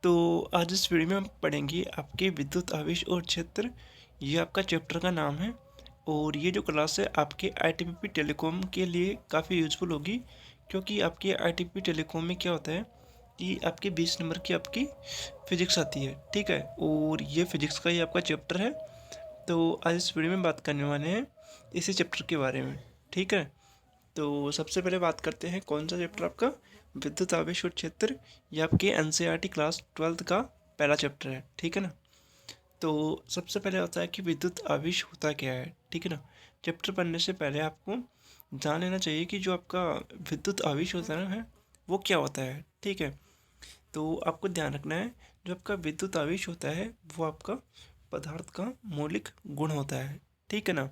तो आज इस वीडियो में हम पढ़ेंगे आपके विद्युत आवेश और क्षेत्र। ये आपका चैप्टर का नाम है और ये जो क्लास है आपके आईटीबीपी टेलीकॉम के लिए काफ़ी यूज़फुल होगी, क्योंकि आपके आईटीबीपी टेलीकॉम में क्या होता है कि आपके 20 नंबर की आपकी फ़िज़िक्स आती है, ठीक है। और ये फिज़िक्स का ही आपका चैप्टर है। तो आज इस वीडियो में बात करने वाले हैं इसी चैप्टर के बारे में, ठीक है। तो सबसे पहले बात करते हैं कौन सा चैप्टर आपका विद्युत आवेश और क्षेत्र। ये आपके एनसीईआरटी क्लास 12th का पहला चैप्टर है, ठीक है ना। तो सबसे पहले होता है कि विद्युत आवेश होता क्या है, ठीक है ना। चैप्टर पढ़ने से पहले आपको जान लेना चाहिए कि जो आपका विद्युत आवेश होता है ना है वो क्या होता है, ठीक है। तो आपको ध्यान रखना है, जो आपका विद्युत आवेश होता है वो आपका पदार्थ का मौलिक गुण होता है, ठीक है ना।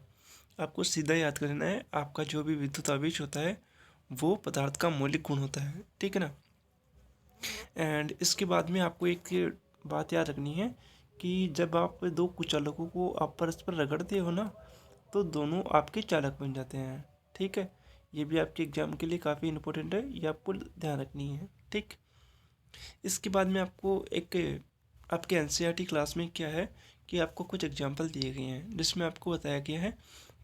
आपको सीधा याद करना है, आपका जो भी विद्युत आवेश होता है वो पदार्थ का मौलिक गुण होता है, ठीक है ना। एंड इसके बाद में आपको एक बात याद रखनी है कि जब आप दो कुचालकों को आप परस्पर रगड़ते हो ना, तो दोनों आपके चालक बन जाते हैं, ठीक है। ये भी आपके एग्जाम के लिए काफ़ी इंपॉर्टेंट है, ये आपको ध्यान रखनी है, ठीक। इसके बाद में आपको एक आपके एनसीईआरटी क्लास में क्या है कि आपको कुछ एग्जाम्पल दिए गए हैं, जिसमें आपको बताया गया है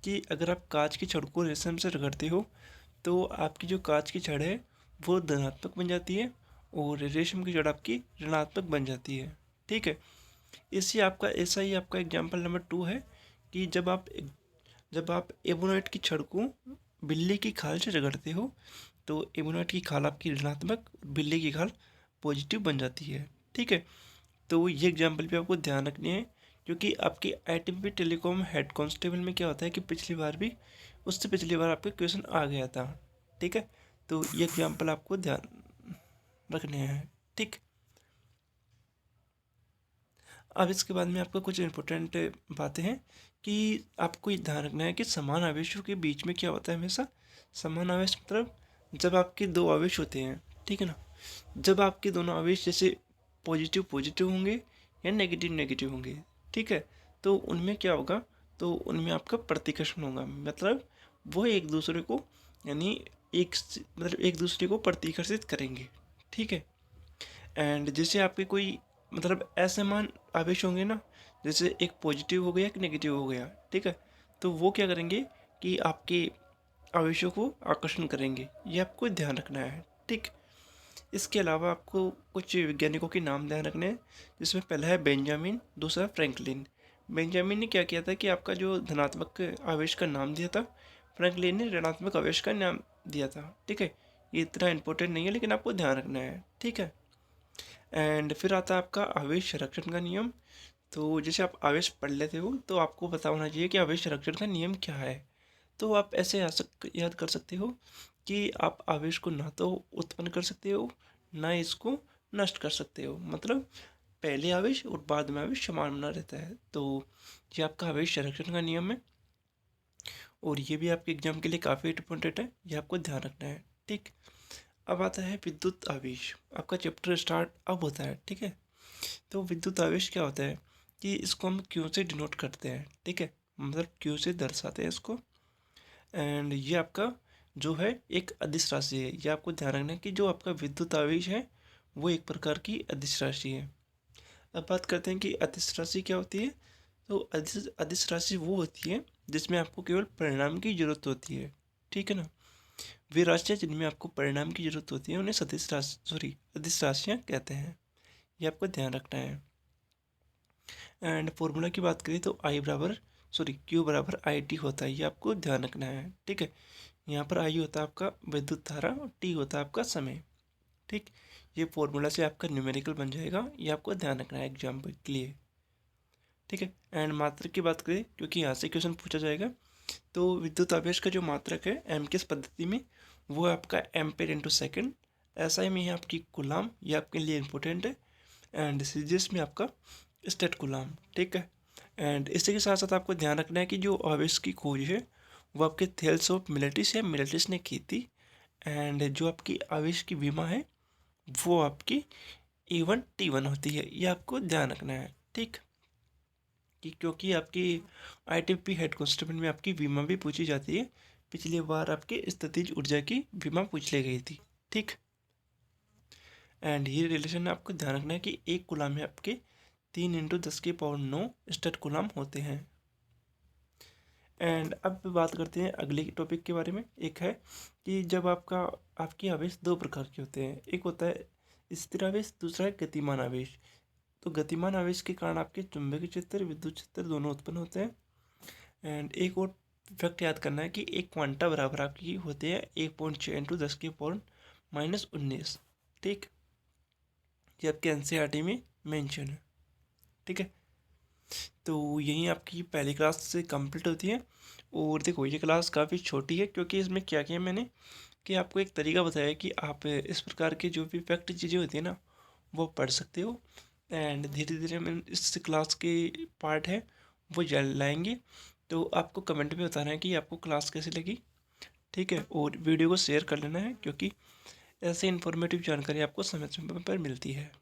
कि अगर आप कांच की छड़ को रेशम से रगड़ते हो तो आपकी जो कांच की छड़ है वो धनात्मक बन जाती है और रेशम की छड़ आपकी ऋणात्मक बन जाती है, ठीक है। इसी आपका ऐसा ही आपका एग्जाम्पल नंबर 2 है कि जब आप एबोनाइट की छड़ को बिल्ली की खाल से रगड़ते हो तो एबोनाइट की खाल आपकी ऋणात्मक, बिल्ली की खाल पॉजिटिव बन जाती है, ठीक है। तो ये एग्जाम्पल भी आपको ध्यान रखनी है, क्योंकि आपकी आईटीबीपी टेलीकॉम हेड कांस्टेबल में क्या होता है कि पिछली बार भी उससे पिछली बार आपका क्वेश्चन आ गया था, ठीक है। तो ये एग्जाम्पल आपको ध्यान रखने हैं, ठीक। अब इसके बाद में आपको कुछ इंपॉर्टेंट बातें हैं कि आपको ये ध्यान रखना है कि समान आवेशों के बीच में क्या होता है हमेशा। समान आवेश मतलब जब आपके दो आवेश होते हैं, ठीक है ना। जब आपके दोनों आवेश जैसे पॉजिटिव पॉजिटिव होंगे या नेगेटिव नेगेटिव होंगे, ठीक है, तो उनमें क्या होगा, तो उनमें आपका प्रतिकर्षण होगा। मतलब वो एक दूसरे को यानी मतलब एक दूसरे को प्रतिकर्षित करेंगे, ठीक है। एंड जैसे आपके कोई मतलब असमान आवेश होंगे ना, जैसे एक पॉजिटिव हो गया एक नेगेटिव हो गया, ठीक है, तो वो क्या करेंगे कि आपके आवेशों को आकर्षण करेंगे। ये आपको ध्यान रखना है, ठीक। इसके अलावा आपको कुछ वैज्ञानिकों के नाम ध्यान रखने हैं, जिसमें पहला है बेंजामिन, दूसरा फ्रैंकलिन। बेंजामिन ने क्या किया था कि आपका जो धनात्मक आवेश का नाम दिया था, फ्रैंकलिन ने ऋणात्मक आवेश का नाम दिया था, ठीक है। ये इतना इंपॉर्टेंट नहीं है लेकिन आपको ध्यान रखना है, ठीक है। एंड फिर आता है आपका आवेश संरक्षण का नियम। तो जैसे आप आवेश पढ़ लेते हो तो आपको पता होना चाहिए कि आवेश संरक्षण का नियम क्या है। तो आप ऐसे याद कर सकते हो कि आप आवेश को ना तो उत्पन्न कर सकते हो ना इसको नष्ट कर सकते हो। मतलब पहले आवेश और बाद में आवेश समान बना रहता है। तो ये आपका आवेश संरक्षण का नियम है और ये भी आपके एग्जाम के लिए काफ़ी इंपॉर्टेंट है, ये आपको ध्यान रखना है, ठीक। अब आता है विद्युत आवेश। आपका चैप्टर स्टार्ट अब होता है, ठीक है। तो विद्युत आवेश क्या होता है कि इसको हम क्यू से डिनोट करते हैं, ठीक है। मतलब क्यू से दर्शाते हैं इसको। एंड ये आपका जो है एक अदिश राशि है। ये आपको ध्यान रखना है कि जो आपका विद्युत आवेश है वो एक प्रकार की अदिश राशि है। अब बात करते हैं कि अदिश राशि क्या होती है। तो अदिश अदिश राशि वो होती है जिसमें आपको केवल परिणाम की जरूरत होती है, ठीक है ना। वे राशियाँ जिनमें आपको परिणाम की जरूरत होती है उन्हें सदिश राशि अदिश राशियाँ कहते हैं। ये आपको ध्यान रखना है। एंड फॉर्मूला की बात करें तो क्यू बराबर आई टी होता है। ये आपको ध्यान रखना है, ठीक है। यहाँ पर आई होता है आपका विद्युत धारा और टी होता है आपका समय, ठीक। ये फॉर्मूला से आपका न्यूमेरिकल बन जाएगा, ये आपको ध्यान रखना है एग्जाम के लिए, ठीक है। एंड मात्रक की बात करें, क्योंकि यहाँ से क्वेश्चन पूछा जाएगा, तो विद्युत आवेश का जो मात्रक है एम की पद्धति में वो है आपका एम्पेयर इंटू सेकेंड। एसआई में है आपकी कूलाम, ये आपके लिए इंपॉर्टेंट है। एंड सीजीएस में आपका स्टेट कूलाम, ठीक है। एंड इसी के साथ साथ आपको ध्यान रखना है कि जो आवेश की खोज है वो आपके थेल्स ऑफ मिलेटिस या मिलेटिस ने की थी। एंड जो आपकी आवेश की विमा है वो आपकी E1T1 होती है। ये आपको ध्यान रखना है, ठीक। कि क्योंकि आपकी आईटीपी हेड कांस्टेबल में आपकी विमा भी पूछी जाती है। पिछली बार आपके स्थितिज ऊर्जा की विमा पूछ ली गई थी, ठीक। एंड ये रिलेशन आपको ध्यान रखना है कि 1 कूलम में आपके 3 × 10⁹ स्टेट कूलम होते हैं। एंड अब बात करते हैं अगले टॉपिक के बारे में। एक है कि जब आपके आवेश दो प्रकार के होते हैं, एक होता है स्थिर आवेश, दूसरा है गतिमान आवेश। तो गतिमान आवेश के कारण आपके चुंबकीय क्षेत्र, विद्युत क्षेत्र दोनों उत्पन्न होते हैं। एंड एक और फैक्ट याद करना है कि एक क्वांटा बराबर आपकी होते हैं 1.6 × 10⁻⁻19। ठीक, ये आपके एनसीईआरटी में मेंशन है। ठीक है, तो यही आपकी पहली क्लास से कंप्लीट होती है। और देखो ये क्लास काफ़ी छोटी है क्योंकि इसमें क्या किया मैंने कि आपको एक तरीका बताया कि आप इस प्रकार की जो भी फैक्ट चीज़ें होती है ना वो पढ़ सकते हो। एंड धीरे धीरे हम इस क्लास के पार्ट है वो जल लाएंगे। तो आपको कमेंट में बताना है कि आपको क्लास कैसी लगी। ठीक है, और वीडियो को शेयर कर लेना है क्योंकि ऐसे इन्फॉर्मेटिव जानकारी आपको समय समय पर मिलती है।